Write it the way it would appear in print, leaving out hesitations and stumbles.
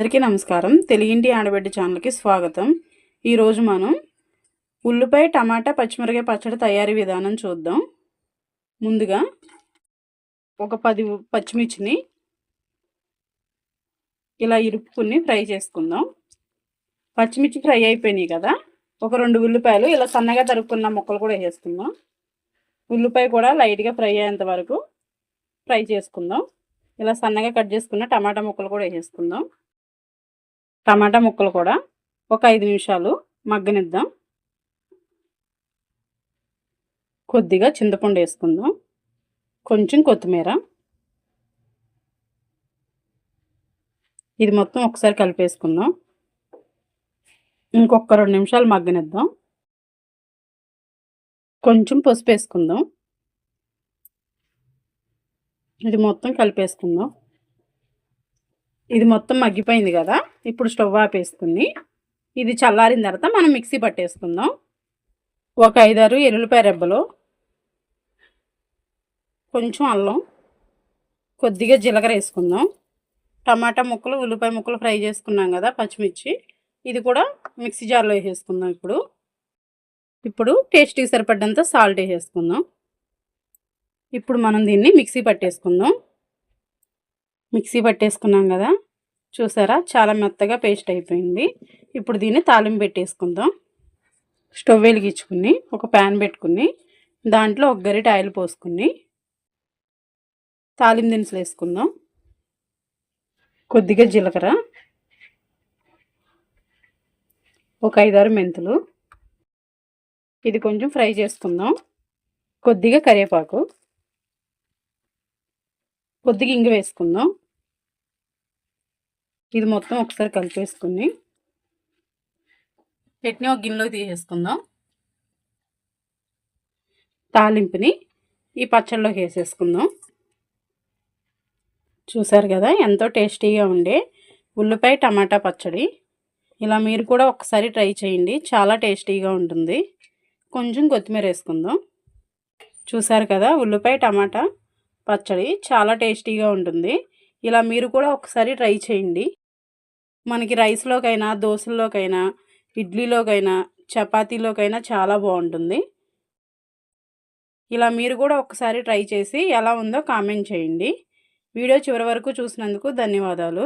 అందరికీ నమస్కారం. తెలుగింటి ఆడబిడ్డ ఛానల్కి స్వాగతం. ఈరోజు మనం ఉల్లిపాయ టమాటా పచ్చిమిరపకాయ పచ్చడి తయారీ విధానం చూద్దాం. ముందుగా ఒక 10 పచ్చిమిర్చిని ఇలా ఇరుపుకుని ఫ్రై చేసుకుందాం. పచ్చిమిర్చి ఫ్రై అయిపోయినాయి కదా, ఒక 2 ఉల్లిపాయలు ఇలా సన్నగా తరుక్కున్న ముక్కలు కూడా వేసుకుందాం. ఉల్లిపాయ కూడా లైట్గా ఫ్రై అయ్యేంత వరకు ఫ్రై చేసుకుందాం. ఇలా సన్నగా కట్ చేసుకున్న టమాటా ముక్కలు కూడా వేసుకుందాం. టమాటా ముక్కలు కూడా ఒక 5 నిమిషాలు మగ్గనిద్దాం. కొద్దిగా చింతపండు వేసుకుందాం, కొంచెం కొత్తిమీర. ఇది మొత్తం ఒకసారి కలిపేసుకుందాం. ఇంకొక 2 నిమిషాలు మగ్గనిద్దాం. కొంచెం పసుపు వేసుకుందాం. ఇది మొత్తం కలిపేసుకుందాం. ఇది మొత్తం మగ్గిపోయింది కదా, ఇప్పుడు స్టవ్ ఆపేసుకుని ఇది చల్లారిన తర్వాత మనం మిక్సీ పట్టేసుకుందాం. ఒక 5-6 ఎల్లుల్లిపాయ రెబ్బలు, కొంచెం అల్లం, కొద్దిగా జీలకర్ర వేసుకుందాం. టమాటా ముక్కలు ఉల్లిపాయ ముక్కలు ఫ్రై చేసుకున్నాం కదా, పచ్చిమిర్చి ఇది కూడా మిక్సీ జార్లో వేసేసుకుందాం. ఇప్పుడు టేస్ట్కి సరిపడ్డంత సాల్ట్ వేసేసుకుందాం. ఇప్పుడు మనం దీన్ని మిక్సీ పట్టేసుకుందాం. మిక్సీ పట్టేసుకున్నాం కదా, చూసారా చాలా మెత్తగా పేస్ట్ అయిపోయింది. ఇప్పుడు దీన్ని తాలింపు పెట్టేసుకుందాం. స్టవ్ వెలిగించుకుని ఒక ప్యాన్ పెట్టుకుని దాంట్లో ఒక గరిటె ఆయిల్ పోసుకుని తాలింపు దినుసులు వేసుకుందాం. కొద్దిగా జీలకర్ర, ఒక 5-6 మెంతులు, ఇది కొంచెం ఫ్రై చేసుకుందాం. కొద్దిగా కరివేపాకు, కొద్దిగా ఇంగు వేసుకుందాం. ఇది మొత్తం ఒకసారి కలిపేసుకుని చట్నీ ఒక గిన్నెలోకి తీసేసుకుందాం. తాలింపుని ఈ పచ్చళ్ళలోకి వేసేసుకుందాం. చూసారు కదా ఎంతో టేస్టీగా ఉండే ఉల్లిపాయ టమాటా పచ్చడి. ఇలా మీరు కూడా ఒకసారి ట్రై చేయండి, చాలా టేస్టీగా ఉంటుంది. కొంచెం కొత్తిమీర వేసుకుందాం. చూసారు కదా ఉల్లిపాయ టమాటా పచ్చడి చాలా టేస్టీగా ఉంటుంది. ఇలా మీరు కూడా ఒకసారి ట్రై చేయండి. మనకి రైస్లోకైనా, దోశల్లోకైనా, ఇడ్లీలోకైనా, చపాతీలోకైనా చాలా బాగుంటుంది. ఇలా మీరు కూడా ఒకసారి ట్రై చేసి ఎలా ఉందో కామెంట్ చేయండి. వీడియో చివరి వరకు చూసినందుకు ధన్యవాదాలు.